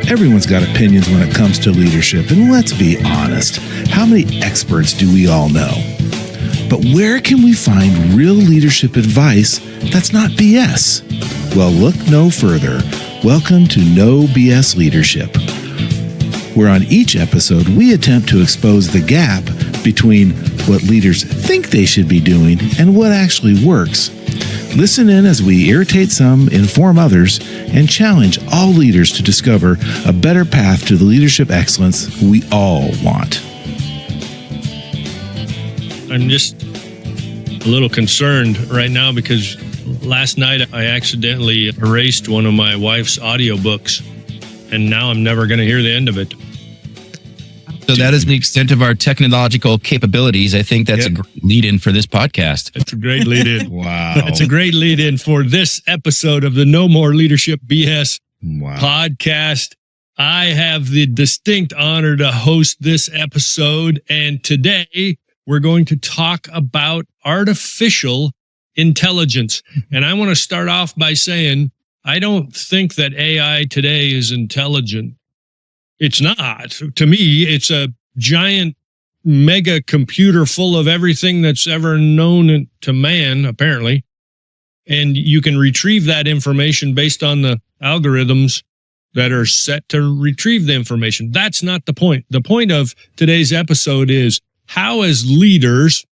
Everyone's got opinions when it comes to leadership, and let's be honest, how many experts do we all know? But where can we find real leadership advice that's not BS? Well, look no further. Welcome to No BS Leadership, where on each episode we attempt to expose the gap between what leaders think they should be doing and what actually works. Listen in as we irritate some, inform others, and challenge all leaders to discover a better path to the leadership excellence we all want. I'm just a little concerned right now because last night I accidentally erased one of my wife's audiobooks, and now I'm never going to hear the end of it. So that is the extent of our technological capabilities. I think that's a great lead-in for this podcast. It's a great lead-in. Wow. It's a great lead-in for this episode of the No More Leadership BS podcast. I have the distinct honor to host this episode, and today we're going to talk about artificial intelligence. And I want to start off by saying, I don't think that AI today is intelligent. It's not. To me, it's a giant mega computer full of everything that's ever known to man, apparently. And you can retrieve that information based on the algorithms that are set to retrieve the information. That's not the point. The point of today's episode is, how as leaders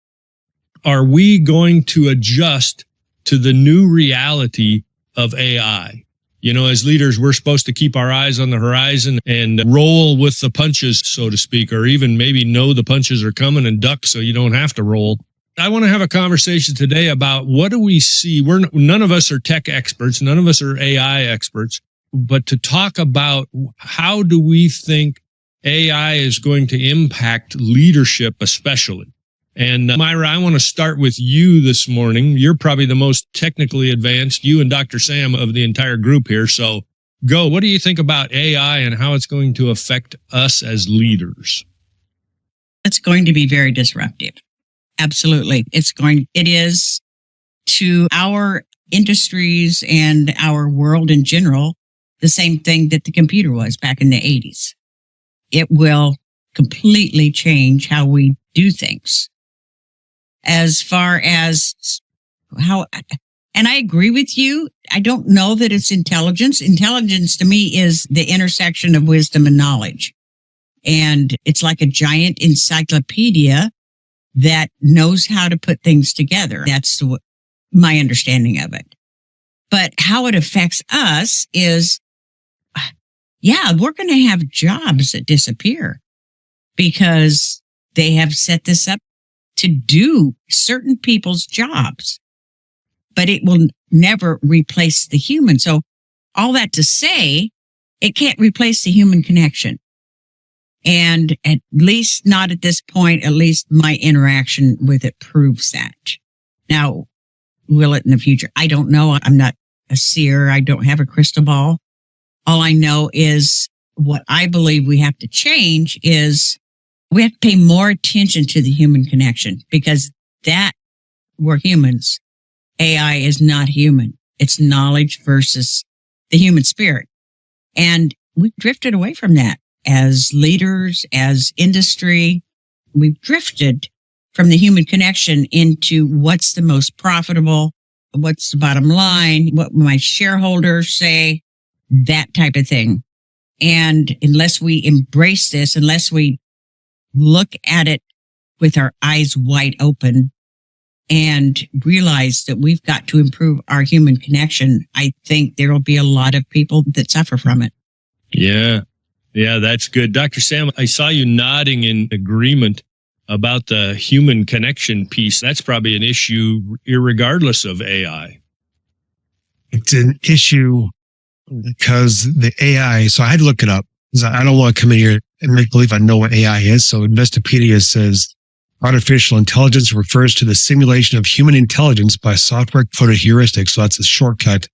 are we going to adjust to the new reality of AI? You know, as leaders, we're supposed to keep our eyes on the horizon and roll with the punches, so to speak, or even maybe know the punches are coming and duck so you don't have to roll. I want to have a conversation today about what do we see. None of us are tech experts. None of us are AI experts, but to talk about how do we think AI is going to impact leadership especially. And Myra, I want to start with you this morning. You're probably the most technically advanced, you and Dr. Sam, of the entire group here. So go. What do you think about AI and how it's going to affect us as leaders? It's going to be very disruptive. Absolutely. It is to our industries and our world in general, the same thing that the computer was back in the 80s. It will completely change how we do things. As far as how, and I agree with you, I don't know that it's intelligence. Intelligence to me is the intersection of wisdom and knowledge. And it's like a giant encyclopedia that knows how to put things together. That's my understanding of it. But how it affects us is, we're going to have jobs that disappear because they have set this up to do certain people's jobs, but it will never replace the human. So all that to say, it can't replace the human connection. And at least not at this point, at least my interaction with it proves that. Now, will it in the future? I don't know. I'm not a seer. I don't have a crystal ball. All I know is what I believe we have to change is we have to pay more attention to the human connection because we're humans. AI is not human. It's knowledge versus the human spirit. And we've drifted away from that as leaders, as industry. We've drifted from the human connection into what's the most profitable, what's the bottom line, what my shareholders say, that type of thing. And unless we embrace this, unless we look at it with our eyes wide open and realize that we've got to improve our human connection, I think there will be a lot of people that suffer from it. Yeah, that's good. Dr. Sam, I saw you nodding in agreement about the human connection piece. That's probably an issue irregardless of AI. It's an issue because the AI, so I had to look it up because I don't want to come in here and make believe I know what AI is. So Investopedia says artificial intelligence refers to the simulation of human intelligence by software-coded heuristics. So that's a shortcut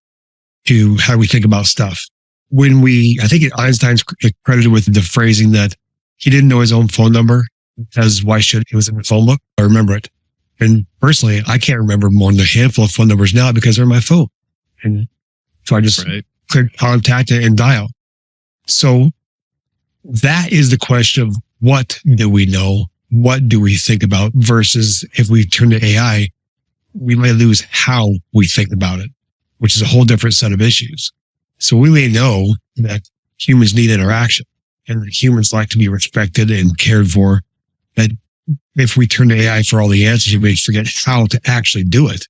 to how we think about stuff. I think Einstein's credited with the phrasing that he didn't know his own phone number because why should he? It was in the phone book. I remember it. And personally, I can't remember more than a handful of phone numbers now because they're on my phone. And so I just click contact and dial. So that is the question of what do we know? What do we think about versus if we turn to AI, we might lose how we think about it, which is a whole different set of issues. So we may know that humans need interaction and that humans like to be respected and cared for. But if we turn to AI for all the answers, we may forget how to actually do it.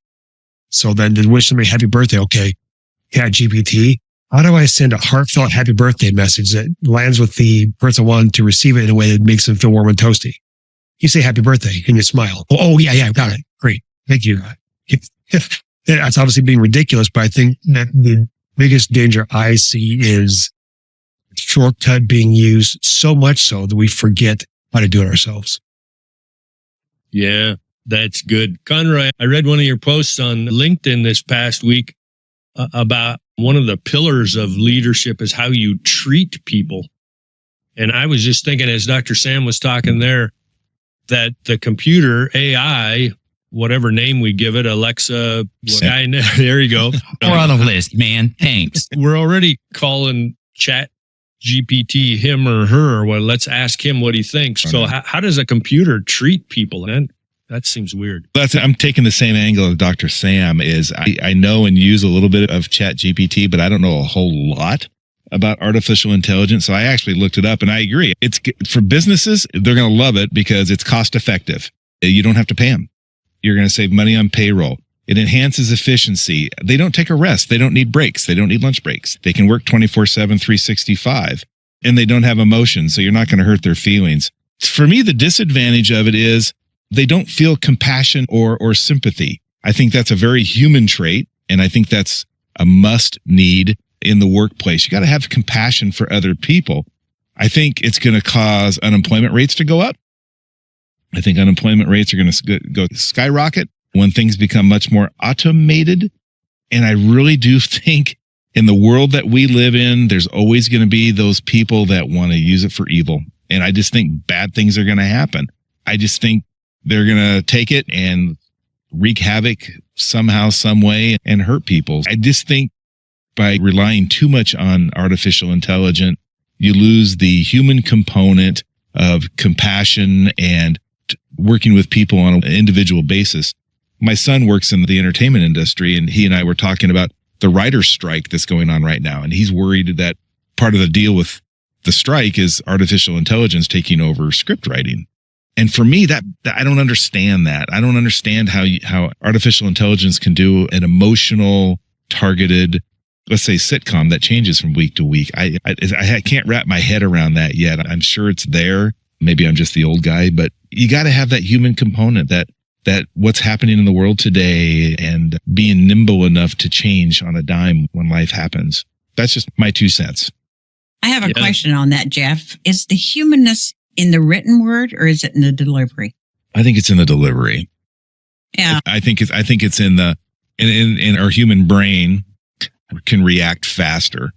So then to wish somebody happy birthday, okay, ChatGPT, how do I send a heartfelt happy birthday message that lands with the person wanting to receive it in a way that makes them feel warm and toasty? You say happy birthday and you smile. Oh yeah, got it. Great. Thank you. That's obviously being ridiculous, but I think that the biggest danger I see is shortcut being used so much so that we forget how to do it ourselves. Yeah, that's good. Conroy, I read one of your posts on LinkedIn this past week about one of the pillars of leadership is how you treat people. And I was just thinking, as Dr. Sam was talking there, that the computer, AI, whatever name we give it, Alexa, there you go. We're on the list, man. Thanks. We're already calling Chat GPT him or her. Well, let's ask him what he thinks. So how does a computer treat people? And that seems weird. I'm taking the same angle of Dr. Sam is I know and use a little bit of Chat GPT, but I don't know a whole lot about artificial intelligence. So I actually looked it up and I agree. It's for businesses. They're going to love it because it's cost effective. You don't have to pay them. You're going to save money on payroll. It enhances efficiency. They don't take a rest. They don't need breaks. They don't need lunch breaks. They can work 24/7, 365, and they don't have emotions. So you're not going to hurt their feelings. For me, the disadvantage of it is they don't feel compassion or sympathy. I think that's a very human trait. And I think that's a must need in the workplace. You got to have compassion for other people. I think it's going to cause unemployment rates to go up. I think unemployment rates are going to go skyrocket when things become much more automated. And I really do think in the world that we live in, there's always going to be those people that want to use it for evil. And I just think bad things are going to happen. I just think they're going to take it and wreak havoc somehow, some way, and hurt people. I just think by relying too much on artificial intelligence, you lose the human component of compassion and working with people on an individual basis. My son works in the entertainment industry, and he and I were talking about the writer's strike that's going on right now. And he's worried that part of the deal with the strike is artificial intelligence taking over script writing. And for me, that I don't understand that. I don't understand how artificial intelligence can do an emotional, targeted, let's say, sitcom that changes from week to week. I can't wrap my head around that yet. I'm sure it's there. Maybe I'm just the old guy, but you got to have that human component, that what's happening in the world today and being nimble enough to change on a dime when life happens. That's just my 2 cents. I have a question on that, Jeff. Is the humanness in the written word or is it in the delivery? I think it's in the delivery. Yeah. I think it's in our human brain can react faster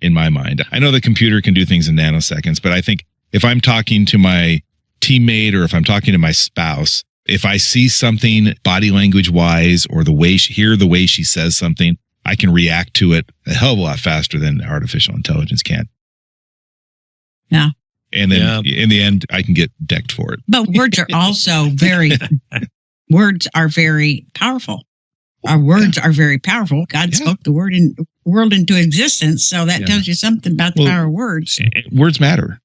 in my mind. I know the computer can do things in nanoseconds, but I think if I'm talking to my teammate or if I'm talking to my spouse, if I see something body language wise or the way she says something, I can react to it a hell of a lot faster than artificial intelligence can. Yeah. And then in the end, I can get decked for it. But words are also words are very powerful. Our words are very powerful. God spoke the world into existence. So that tells you something about the power of words. Words matter.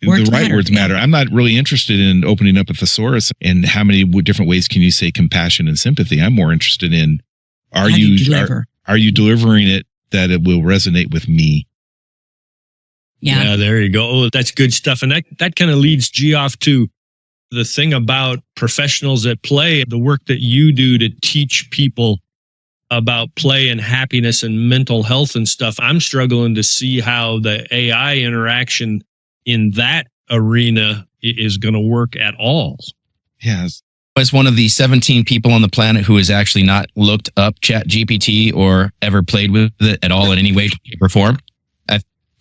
Words matter. I'm not really interested in opening up a thesaurus and how many different ways can you say compassion and sympathy. I'm more interested in are you delivering it that it will resonate with me? Yeah, there you go. Oh, that's good stuff. And that kind of leads G off to the thing about professionals at play, the work that you do to teach people about play and happiness and mental health and stuff. I'm struggling to see how the AI interaction in that arena is going to work at all. Yes. As one of the 17 people on the planet who has actually not looked up Chat GPT or ever played with it at all in any way, shape, or form,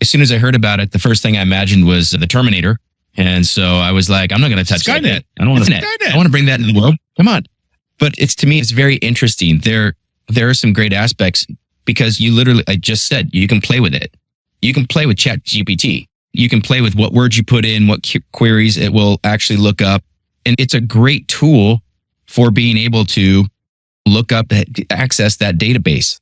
as soon as I heard about it, the first thing I imagined was the Terminator. And so I was like, I'm not going to touch Skynet. I don't want to. I want to bring that into the world. Come on. But to me, it's very interesting. There are some great aspects because you literally, I just said, you can play with it. You can play with Chat GPT. You can play with what words you put in, what queries it will actually look up. And it's a great tool for being able to look up, access that database.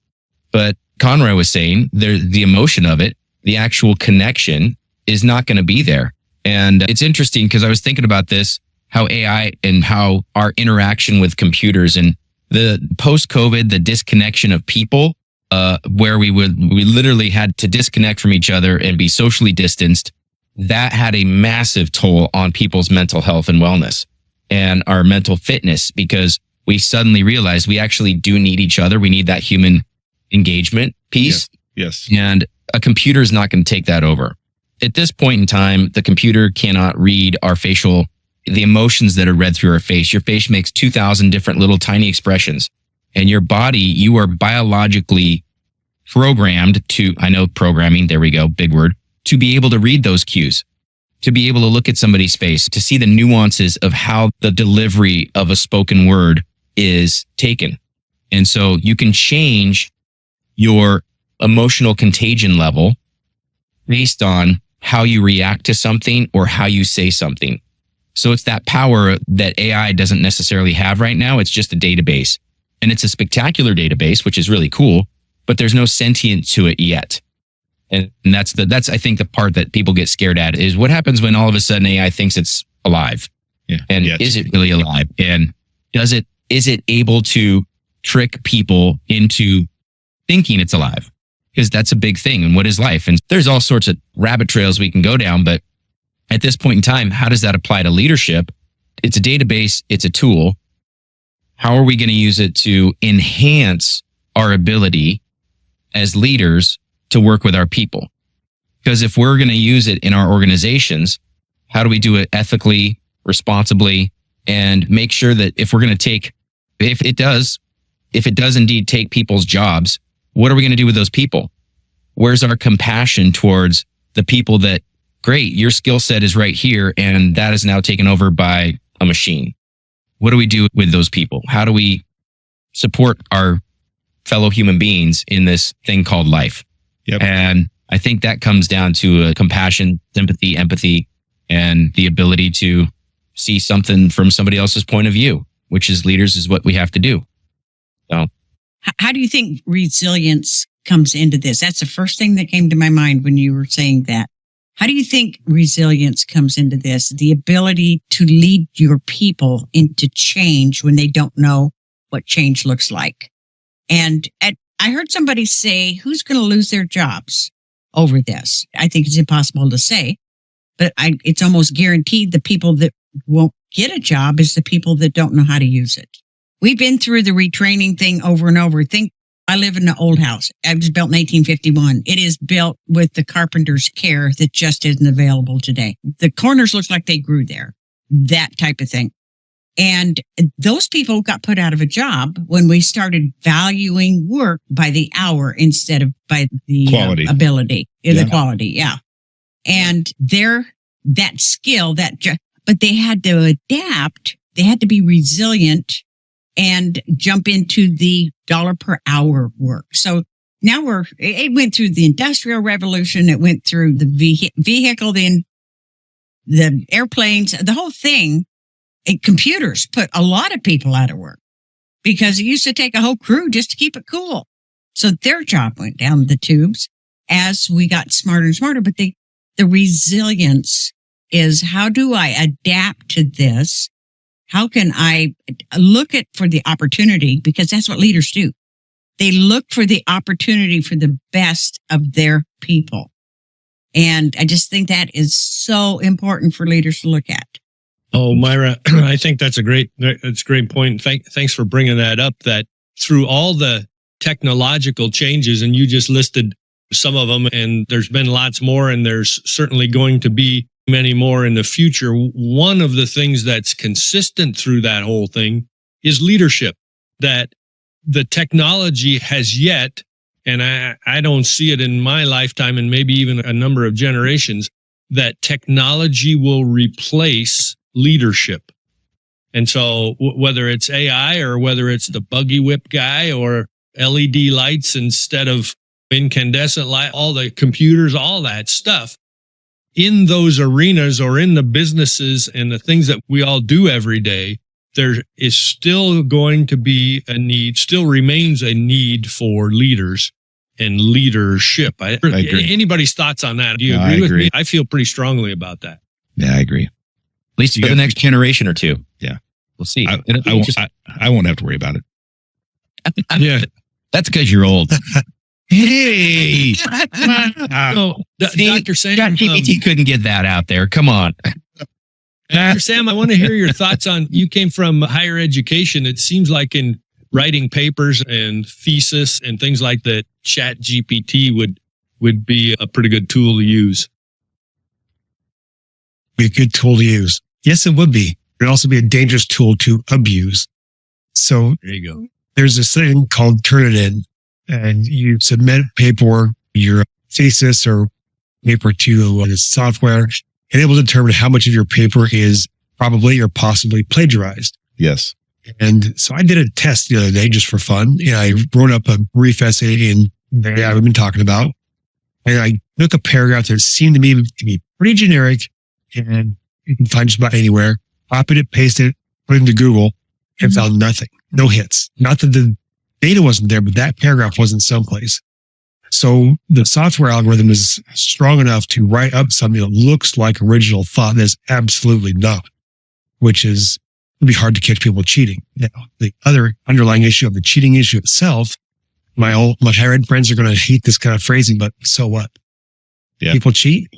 But Conroy was saying the emotion of it, the actual connection is not going to be there. And it's interesting because I was thinking about this, how AI and how our interaction with computers and the post-COVID, the disconnection of people, where we literally had to disconnect from each other and be socially distanced. That had a massive toll on people's mental health and wellness and our mental fitness, because we suddenly realized we actually do need each other. We need that human engagement piece. Yes. And a computer is not going to take that over. At this point in time, the computer cannot read the emotions that are read through our face. Your face makes 2,000 different little tiny expressions. And your body, you are biologically programmed to, I know programming, there we go, big word, to be able to read those cues, to be able to look at somebody's face, to see the nuances of how the delivery of a spoken word is taken. And so you can change your emotional contagion level based on how you react to something or how you say something. So it's that power that AI doesn't necessarily have right now. It's just a database. And it's a spectacular database, which is really cool, but there's no sentience to it yet. And that's I think the part that people get scared at is what happens when all of a sudden AI thinks it's alive. Yeah. And is it really alive? And is it able to trick people into thinking it's alive? Because that's a big thing. And what is life? And there's all sorts of rabbit trails we can go down, but at this point in time, how does that apply to leadership? It's a database. It's a tool. How are we going to use it to enhance our ability as leaders to work with our people? Because if we're going to use it in our organizations, how do we do it ethically, responsibly, and make sure that if it does indeed take people's jobs, what are we going to do with those people? Where's our compassion towards the people that, great, your skill set is right here, and that is now taken over by a machine? What do we do with those people? How do we support our fellow human beings in this thing called life? Yep. And I think that comes down to compassion, sympathy, empathy, and the ability to see something from somebody else's point of view, which as leaders is what we have to do. So, how do you think resilience comes into this? That's the first thing that came to my mind when you were saying that. How do you think resilience comes into this? The ability to lead your people into change when they don't know what change looks like. And I heard somebody say, who's going to lose their jobs over this? I think it's impossible to say, but it's almost guaranteed the people that won't get a job is the people that don't know how to use it. We've been through the retraining thing over and over. I live in an old house. It was built in 1851. It is built with the carpenter's care that just isn't available today. The corners look like they grew there, that type of thing. And those people got put out of a job when we started valuing work by the hour instead of by the quality. Ability, the quality. Yeah. And that skill, but they had to adapt. They had to be resilient and jump into the dollar per hour work. So now it went through the Industrial Revolution. It went through the vehicle, then the airplanes, the whole thing. And computers put a lot of people out of work because it used to take a whole crew just to keep it cool. So their job went down the tubes as we got smarter and smarter. But the resilience is, how do I adapt to this? How can I look for the opportunity? Because that's what leaders do. They look for the opportunity for the best of their people. And I just think that is so important for leaders to look at. Oh, Myra, I think that's a great point. Thanks for bringing that up, that through all the technological changes, and you just listed some of them, and there's been lots more, and there's certainly going to be many more in the future. One of the things that's consistent through that whole thing is leadership, that the technology has yet, and I don't see it in my lifetime and maybe even a number of generations, that technology will replace leadership. And so whether it's AI or whether it's the buggy whip guy or LED lights instead of incandescent light, all the computers, all that stuff. In those arenas or in the businesses and the things that we all do every day, there is still going to be a need, still remains a need for leaders and leadership. I agree. Anybody's thoughts on that? Do you No, agree I with agree. me? I feel pretty strongly about that. Yeah, I agree. At least for the next generation or two. Yeah. We'll see. I won't have to worry about it. Yeah. That's because you're old. Hey, So, Dr. Sam, ChatGPT couldn't get that out there. Come on. Dr. Sam, I want to hear your thoughts on, you came from higher education. It seems like in writing papers and thesis and things like that, ChatGPT would be a pretty good tool to use. Be a good tool to use. Yes, it would be. It would also be a dangerous tool to abuse. So There you go. there's this thing called Turnitin, and you submit paperwork, your thesis or paper to the software, and it will determine how much of your paper is probably or possibly plagiarized. yes. And so I did a test the other day just for fun. And I wrote up a brief essay in the AI we've been talking about. And I took a paragraph that seemed to me to be pretty generic, and you can find just about anywhere. Copied it, pasted it, put it into Google, and found nothing. No hits. Not that the data wasn't there, but that paragraph wasn't someplace. So the software algorithm is strong enough to write up something that looks like original thought that's absolutely not, which is it'd be hard to catch people cheating. Now, the other underlying issue of the cheating issue itself, my higher ed friends are going to hate this kind of phrasing, but so what? Yeah. People cheat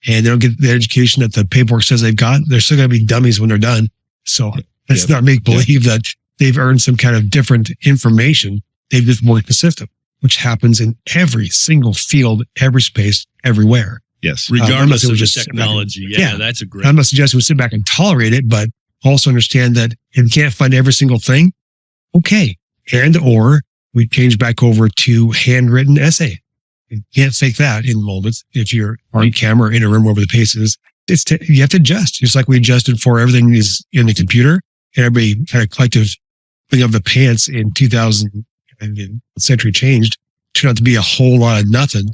and they don't get the education that the paperwork says they've got. They're still going to be dummies when they're done. So let's not make believe that they've earned some kind of different information. They've just worked the system, which happens in every single field, every space, everywhere. Yes. Regardless it of was the just technology. yeah. Yeah, that's a great. I'm not suggesting we sit back and tolerate it, but also understand that if you can't find every single thing, okay. And or we change back over to handwritten essay. You can't fake that in moments. If you're on camera or in a room wherever the pace is, you have to adjust. Just like we adjusted for everything is in the computer, and everybody kind of collective thing of the pants in 2000 and the century changed, turned out to be a whole lot of nothing.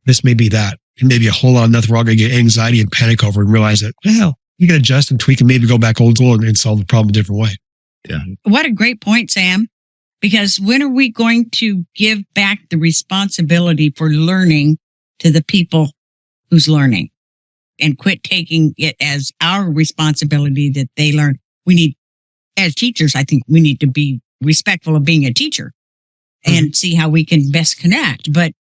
This may be that. It may be a whole lot of nothing we're all going to get anxiety and panic over and realize that, well, you can adjust and tweak and maybe go back old school and solve the problem a different way. Yeah. What a great point, Sam. Because when are we going to give back the responsibility for learning to the people who's learning and quit taking it as our responsibility that they learn? We need, as teachers, I think we need to be respectful of being a teacher and see how we can best connect. But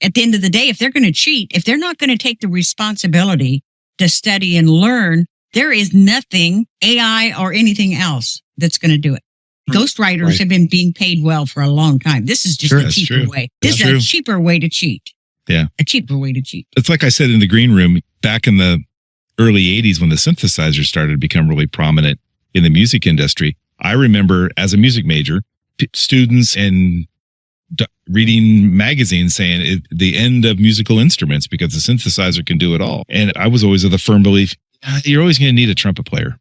at the end of the day, if they're going to cheat, if they're not going to take the responsibility to study and learn, there is nothing, AI or anything else, that's going to do it. Ghostwriters have been being paid well for a long time. This is just a cheaper way. This is a cheaper way to cheat. Yeah. A cheaper way to cheat. It's like I said in the green room back in the early 80s when the synthesizer started to become really prominent in the music industry. I remember as a music major, students and reading magazines saying the end of musical instruments because the synthesizer can do it all. And I was always of the firm belief, you're always going to need a trumpet player.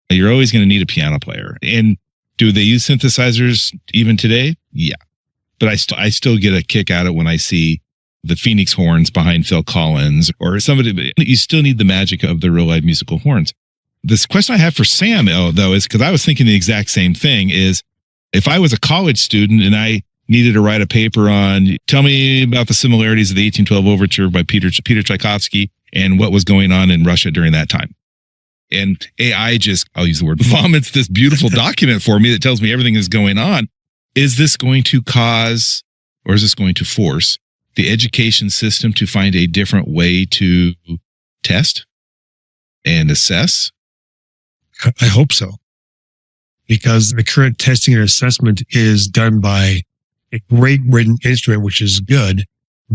You're always going to need a piano player. And do they use synthesizers even today? Yeah. But I still get a kick out of it when I see the Phoenix horns behind Phil Collins or somebody. You still need the magic of the real live musical horns. This question I have for Sam, though, is because I was thinking the exact same thing is if I was a college student and I needed to write a paper on, tell me about the similarities of the 1812 Overture by Peter Tchaikovsky and what was going on in Russia during that time. And AI just, I'll use the word, vomits this beautiful document for me that tells me everything is going on. Is this going to cause, or is this going to force the education system to find a different way to test and assess? I hope so. Because the current testing and assessment is done by a great written instrument, which is good.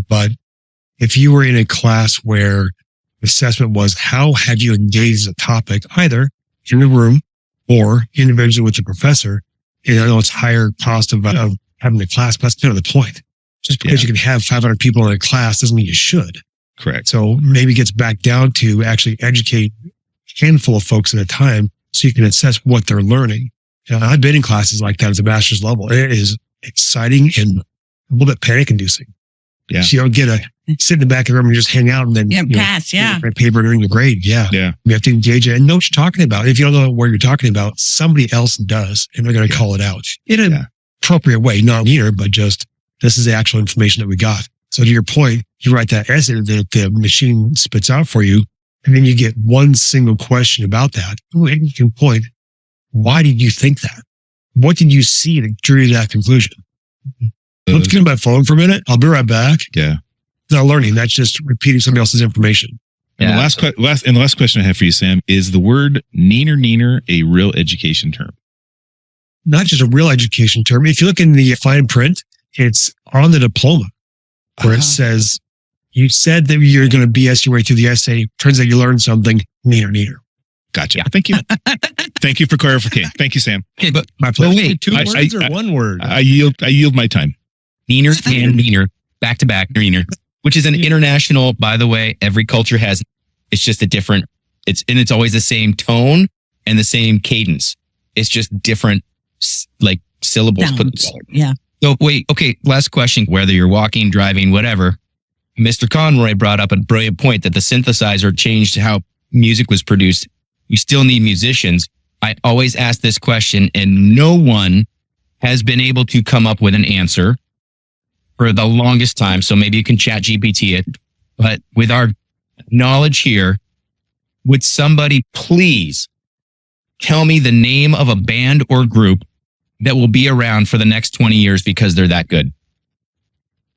But if you were in a class where assessment was how have you engaged the topic, either in the room or individually with the professor, and I know it's higher cost of having the class, but that's kind of the point. Just because you can have 500 people in a class doesn't mean you should. Correct. So maybe it gets back down to actually educate a handful of folks at a time so you can assess what they're learning. I've been in classes like that at the master's level. It is exciting and a little bit panic inducing. Yeah. So you don't get sit in the back of the room and just hang out and then pass. Yeah. write paper during your grade. Yeah. Yeah. You have to engage it and know what you're talking about. If you don't know what you're talking about, somebody else does, and they're going to call it out in an appropriate way, not here, but just this is the actual information that we got. So to your point, you write that essay that the machine spits out for you, and then you get one single question about that. And you can point, why did you think that? What did you see that drew you to that conclusion? Let's get on my phone for a minute. I'll be right back. Yeah. Not learning. That's just repeating somebody else's information. And the last question I have for you, Sam, is the word neener a real education term? Not just a real education term. If you look in the fine print, it's on the diploma where it says, you said that you're going to BS your way through the essay. Turns out you learned something. Neener. Gotcha. Thank you. Thank you for clarifying. Thank you, Sam. Okay, but My pleasure. wait, Two words or one word? I yield my time. neener and neener, back to back, neener, which is an international, by the way, every culture has, it's just a different, it's always the same tone and the same cadence. It's just different, like syllables put together. Yeah. So wait, okay, last question, whether you're walking, driving, whatever, Mr. Conroy brought up a brilliant point that the synthesizer changed how music was produced. We still need musicians. I always ask this question and no one has been able to come up with an answer for the longest time. So maybe you can chat GPT it, but with our knowledge here, would somebody please tell me the name of a band or group that will be around for the next 20 years because they're that good?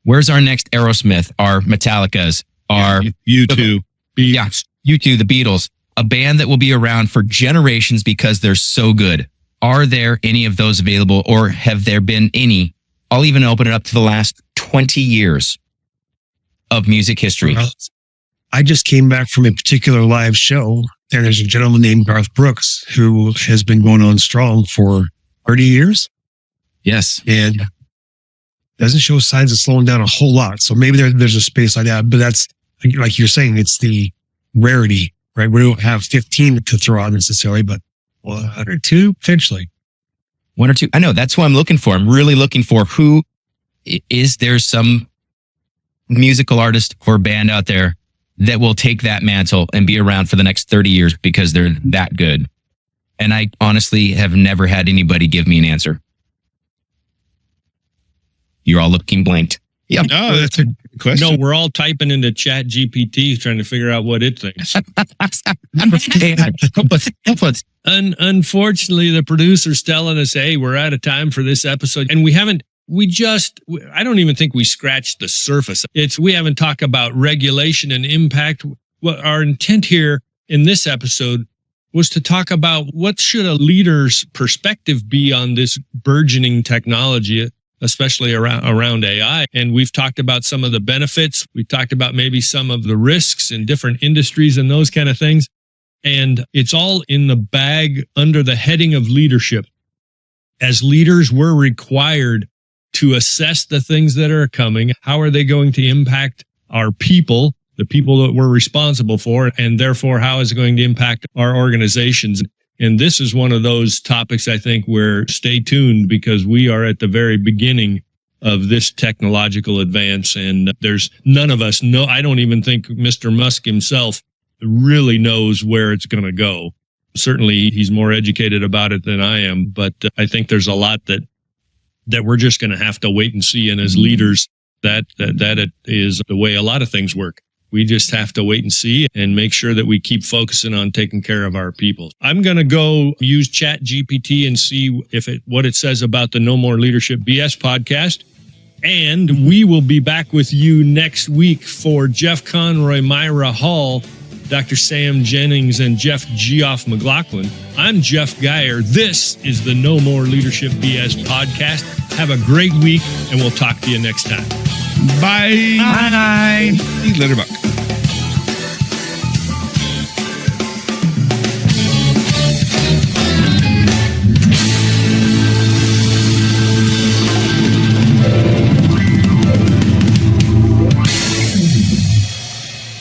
Where's our next Aerosmith, our Metallicas, our U2? Yeah, U2, the Beatles, a band that will be around for generations because they're so good. Are there any of those available, or have there been any? I'll even open it up to the last 20 years of music history. Well, I just came back from a particular live show, and there's a gentleman named Garth Brooks who has been going on strong for 30 years Yes. and doesn't show signs of slowing down a whole lot. So maybe there's a space like that, but that's like you're saying, it's the rarity, right? We don't have 15 to throw out necessarily, but one or two potentially. One or two. I know, that's who I'm looking for. I'm really looking for who is there some musical artist or band out there that will take that mantle and be around for the next 30 years because they're that good. And I honestly have never had anybody give me an answer. You're all looking blanked. Yeah. No, that's a good question. No, we're all typing into Chat GPT trying to figure out what it thinks. Unfortunately, the producer's telling us, hey, we're out of time for this episode. And I don't even think we scratched the surface. We haven't talked about regulation and impact. What our intent here in this episode was to talk about what should a leader's perspective be on this burgeoning technology, especially around AI. And we've talked about some of the benefits. We talked about maybe some of the risks in different industries and those kind of things. And it's all in the bag under the heading of leadership. As leaders, we're required to assess the things that are coming. How are they going to impact our people, the people that we're responsible for, and therefore how is it going to impact our organizations? And this is one of those topics, I think, where stay tuned because we are at the very beginning of this technological advance. And there's none of us know. I don't even think Mr. Musk himself really knows where it's going to go. Certainly, he's more educated about it than I am. But I think there's a lot that we're just going to have to wait and see. And as leaders, that it is the way a lot of things work. We just have to wait and see and make sure that we keep focusing on taking care of our people. I'm going to go use Chat GPT and see what it says about the No More Leadership BS podcast. And we will be back with you next week for Jeff Conroy, Myra Hall, Dr. Sam Jennings, and Jeff Geoff McLaughlin. I'm Jeff Geyer. This is the No More Leadership BS podcast. Have a great week, and we'll talk to you next time. Bye. Bye. See you later, Buck.